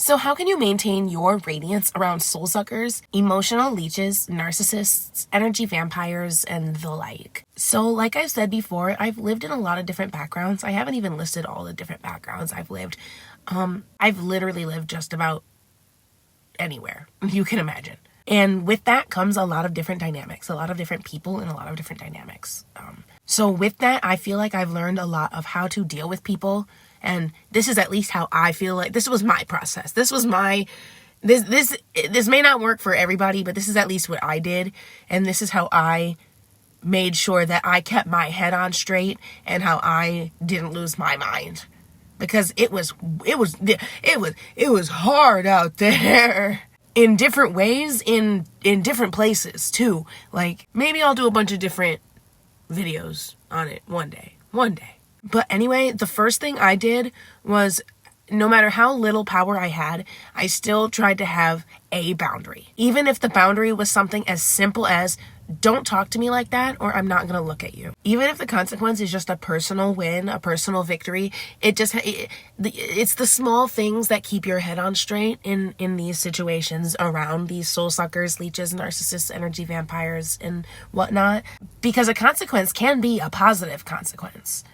So how can you maintain your radiance around soul suckers, emotional leeches, narcissists, energy vampires, and the like? So like I've said before, I've lived in a lot of different backgrounds. I haven't even listed all the different backgrounds I've lived. I've literally lived just about anywhere you can imagine. And with that comes a lot of different dynamics, a lot of different people and a lot of different dynamics. So with that, I feel like I've learned a lot of how to deal with people. And this is at least how I feel like this was my process. This was my, this may not work for everybody, but this is at least what I did. And this is how I made sure that I kept my head on straight and how I didn't lose my mind. Because it was hard out there. In different ways, in different places too. Like, maybe I'll do a bunch of different videos on it one day. But anyway, the first thing I did was, no matter how little power I had, I still tried to have a boundary. Even if the boundary was something as simple as, don't talk to me like that, or I'm not going to look at you. Even if the consequence is just a personal win, a personal victory, it's the small things that keep your head on straight in these situations around these soul suckers, leeches, narcissists, energy vampires, and whatnot. Because a consequence can be a positive consequence.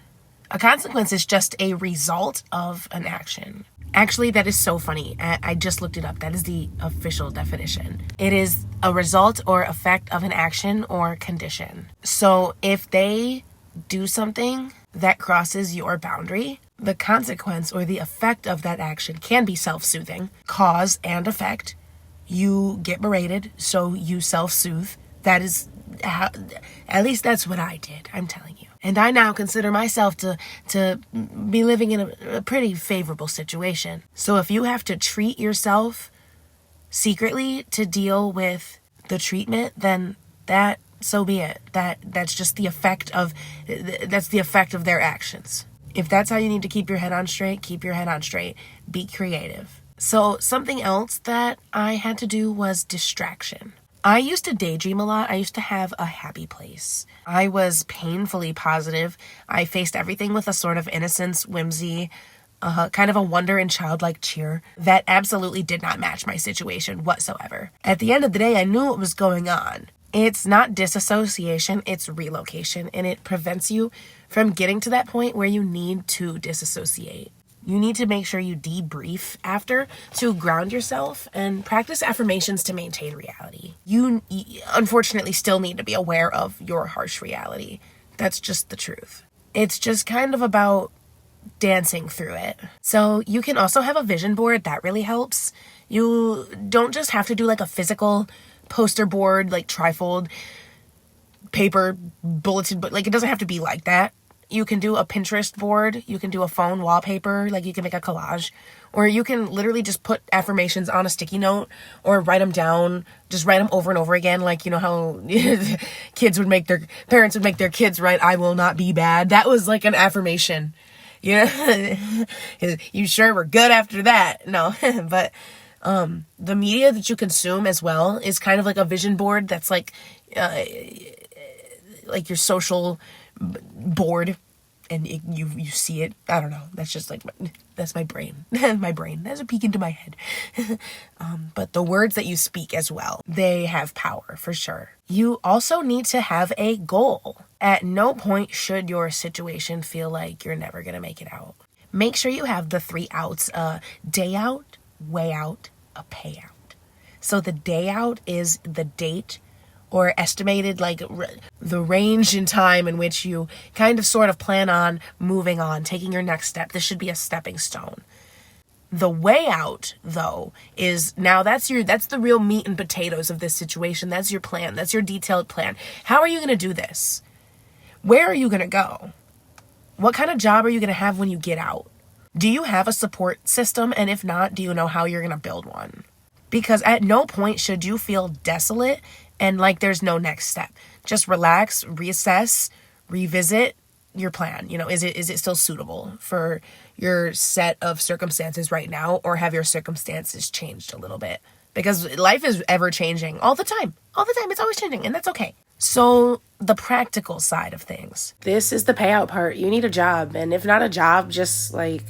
A consequence is just a result of an action. Actually, that is so funny. I just looked it up. That is the official definition. It is a result or effect of an action or condition. So if they do something that crosses your boundary, the consequence or the effect of that action can be self-soothing. Cause and effect. You get berated, so you self-soothe. That is how, at least that's what I did. I'm telling you. And I now consider myself to be living in a pretty favorable situation. So if you have to treat yourself secretly to deal with the treatment, then so be it. That's just the effect of their actions. If that's how you need to keep your head on straight, keep your head on straight. Be creative. So something else that I had to do was distraction. I used to daydream a lot. I used to have a happy place. I was painfully positive. I faced everything with a sort of innocence, whimsy, kind of a wonder and childlike cheer that absolutely did not match my situation whatsoever. At the end of the day, I knew what was going on. It's not disassociation, it's relocation, and it prevents you from getting to that point where you need to disassociate. You need to make sure you debrief after to ground yourself and practice affirmations to maintain reality. You unfortunately still need to be aware of your harsh reality. That's just the truth. It's just kind of about dancing through it. So you can also have a vision board. That really helps. You don't just have to do like a physical poster board, like trifold paper bulletin, but like it doesn't have to be like that. You can do a Pinterest board. You can do a phone wallpaper. Like you can make a collage, or you can literally just put affirmations on a sticky note or write them down. Just write them over and over again. Like, you know how parents would make their kids write, "I will not be bad." That was like an affirmation. You know, you sure were good after that. No, but the media that you consume as well is kind of like a vision board. That's like your social board, and you see it. I don't know. That's just like that's my brain. My brain. That's a peek into my head. But the words that you speak as well, they have power for sure. You also need to have a goal. At no point should your situation feel like you're never gonna make it out. Make sure you have the 3 outs: day out, way out, a payout. So the day out is the date or estimated like the range in time in which you kind of sort of plan on moving on, taking your next step. This should be a stepping stone. The way out, though, is now that's the real meat and potatoes of this situation. That's your plan. That's your detailed plan. How are you going to do this? Where are you going to go? What kind of job are you going to have when you get out? Do you have a support system? And if not, do you know how you're going to build one? Because at no point should you feel desolate and like there's no next step. Just relax, reassess, revisit your plan. You know, is it still suitable for your set of circumstances right now, or have your circumstances changed a little bit? Because life is ever changing all the time. It's always changing, and that's okay. So the practical side of things. This is the payout part. You need a job, and if not a job, just like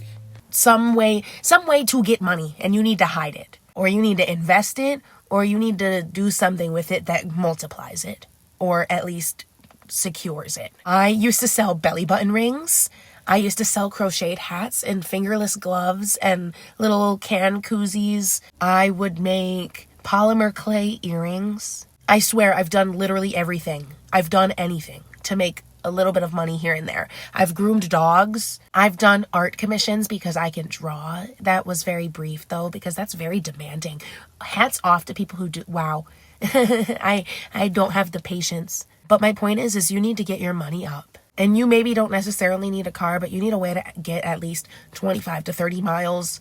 some way to get money, and you need to hide it, or you need to invest it, or you need to do something with it that multiplies it, or at least secures it. I used to sell belly button rings. I used to sell crocheted hats and fingerless gloves and little can koozies. I would make polymer clay earrings. I swear I've done literally everything. I've done anything to make a little bit of money here and there. I've groomed dogs. I've done art commissions because I can draw. That was very brief though, because that's very demanding. Hats off to people who do. Wow. I don't have the patience. But my point is you need to get your money up. And you maybe don't necessarily need a car, but you need a way to get at least 25 to 30 miles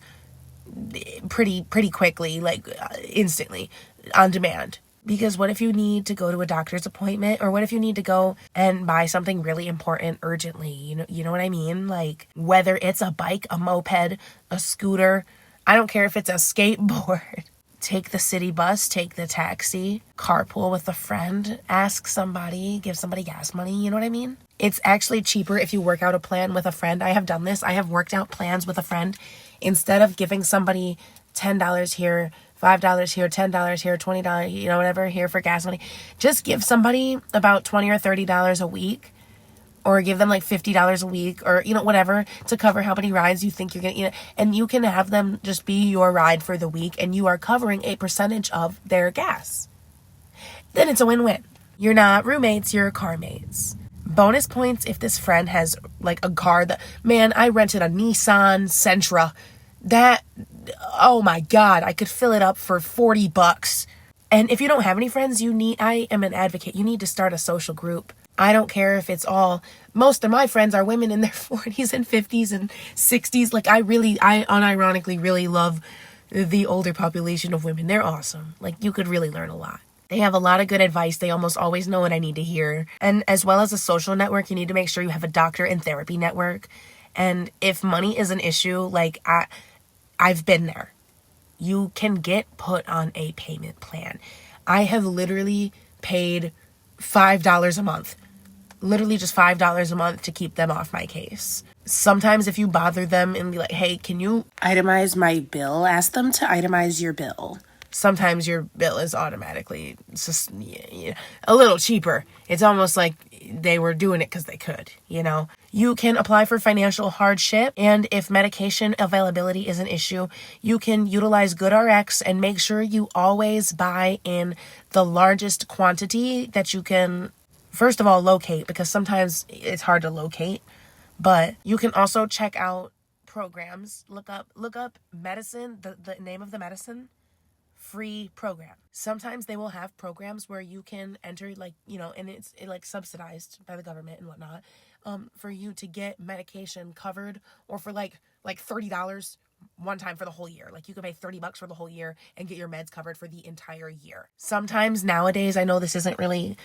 pretty quickly, like instantly, on demand. Because what if you need to go to a doctor's appointment, or what if you need to go and buy something really important urgently? You know what I mean? Like, whether it's a bike, a moped, a scooter, I don't care if it's a skateboard. Take the city bus, take the taxi, carpool with a friend, ask somebody, give somebody gas money, you know what I mean? It's actually cheaper if you work out a plan with a friend. I have done this. I have worked out plans with a friend. Instead of giving somebody $10 here, $5 here, $10 here, $20, whatever, here for gas money, just give somebody about $20 or $30 a week, or give them like $50 a week, or, whatever, to cover how many rides you think you're going to, and you can have them just be your ride for the week, and you are covering a percentage of their gas. Then it's a win-win. You're not roommates, you're car mates. Bonus points if this friend has like a car that, man, I rented a Nissan Sentra. That, oh my God, I could fill it up for $40. And if you don't have any friends, I am an advocate. You need to start a social group. I don't care if it's most of my friends are women in their 40s and 50s and 60s. Like, I unironically really love the older population of women. They're awesome. Like, you could really learn a lot. They have a lot of good advice. They almost always know what I need to hear. And as well as a social network, you need to make sure you have a doctor and therapy network. And if money is an issue, like I've been there. You can get put on a payment plan. I have literally paid $5 a month. Literally just $5 a month to keep them off my case. Sometimes if you bother them and be like, hey, can you itemize my bill? Ask them to itemize your bill. Sometimes your bill is automatically just a little cheaper. It's almost like they were doing it because they could, You can apply for financial hardship, and if medication availability is an issue, you can utilize GoodRx and make sure you always buy in the largest quantity that you can, first of all, locate, because sometimes it's hard to locate, but you can also check out programs. Look up medicine, the name of the medicine. Free program. Sometimes they will have programs where you can enter, and it's like subsidized by the government and whatnot, for you to get medication covered, or for like $30 one time for the whole year. Like, you can pay $30 for the whole year and get your meds covered for the entire year. Sometimes nowadays, I know this isn't really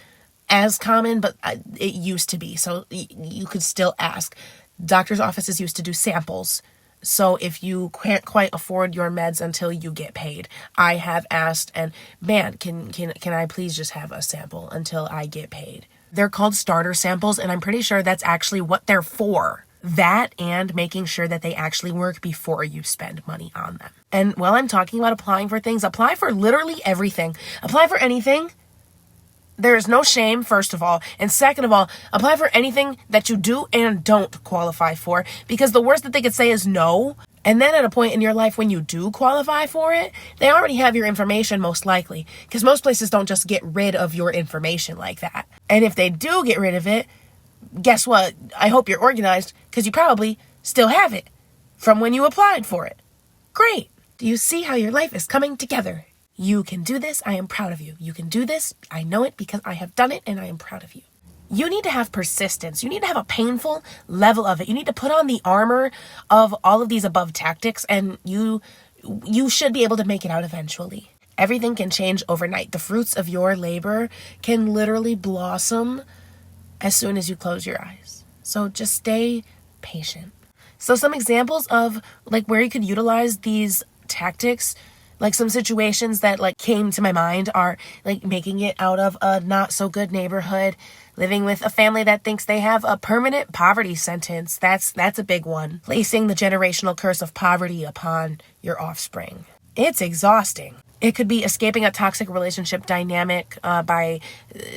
as common, but it used to be. So you could still ask. Doctor's offices used to do samples. So if you can't quite afford your meds until you get paid, I have asked, and man, can I please just have a sample until I get paid? They're called starter samples, and I'm pretty sure that's actually what they're for. That, and making sure that they actually work before you spend money on them. And while I'm talking about applying for things, apply for literally everything. Apply for anything. There is no shame, first of all. And second of all, apply for anything that you do and don't qualify for. Because the worst that they could say is no. And then at a point in your life when you do qualify for it, they already have your information most likely. Because most places don't just get rid of your information like that. And if they do get rid of it, guess what? I hope you're organized, because you probably still have it from when you applied for it. Great. Do you see how your life is coming together? You can do this. I am proud of you. You can do this. I know it because I have done it, and I am proud of you. You need to have persistence. You need to have a painful level of it. You need to put on the armor of all of these above tactics, and you should be able to make it out eventually. Everything can change overnight. The fruits of your labor can literally blossom as soon as you close your eyes. So just stay patient. So some examples of where you could utilize these tactics, some situations that came to my mind are making it out of a not so good neighborhood, living with a family that thinks they have a permanent poverty sentence. That's a big one. Placing the generational curse of poverty upon your offspring. It's exhausting. It could be escaping a toxic relationship dynamic by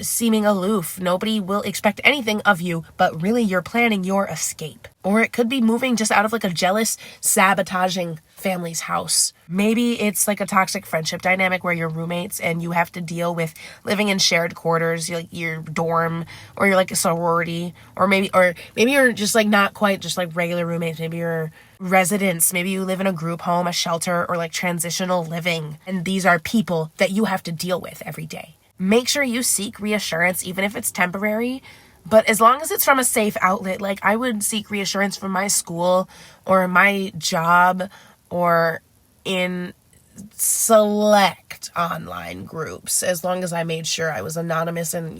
seeming aloof. Nobody will expect anything of you, but really you're planning your escape. Or it could be moving just out of like a jealous, sabotaging family's house. Maybe it's like a toxic friendship dynamic where you're roommates and you have to deal with living in shared quarters, like your dorm, or you're like a sorority, or maybe you're just like not quite just like regular roommates. Maybe you're residents. Maybe you live in a group home, a shelter, or like transitional living. And these are people that you have to deal with every day. Make sure you seek reassurance, even if it's temporary. But as long as it's from a safe outlet, like I would seek reassurance from my school or my job or in select online groups, as long as I made sure I was anonymous and,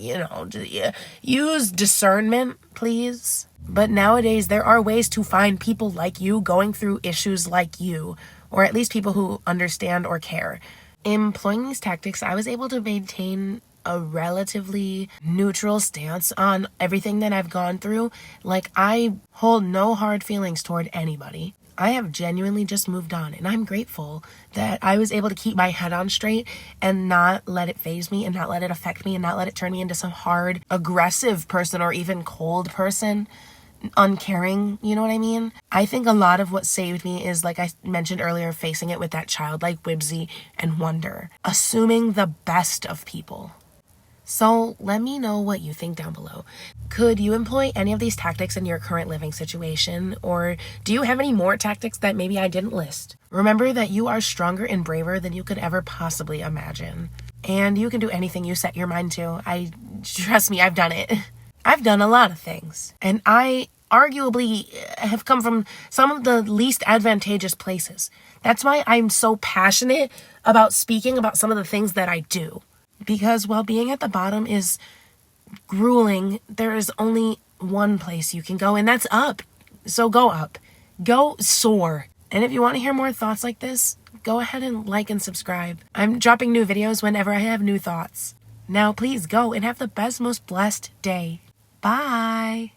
use discernment, please. But nowadays, there are ways to find people like you going through issues like you, or at least people who understand or care. Employing these tactics, I was able to maintain a relatively neutral stance on everything that I've gone through. Like, I hold no hard feelings toward anybody. I have genuinely just moved on, and I'm grateful that I was able to keep my head on straight and not let it faze me and not let it affect me and not let it turn me into some hard, aggressive person or even cold person, uncaring, you know what I mean? I think a lot of what saved me is, like I mentioned earlier, facing it with that childlike whimsy and wonder, assuming the best of people. So let me know what you think down below. Could you employ any of these tactics in your current living situation? Or do you have any more tactics that maybe I didn't list? Remember that you are stronger and braver than you could ever possibly imagine. And you can do anything you set your mind to. Trust me, I've done it. I've done a lot of things. And I arguably have come from some of the least advantageous places. That's why I'm so passionate about speaking about some of the things that I do. Because while being at the bottom is grueling, there is only one place you can go, and that's up. So go up. Go soar. And if you want to hear more thoughts like this, go ahead and like and subscribe. I'm dropping new videos whenever I have new thoughts. Now please go and have the best, most blessed day. Bye.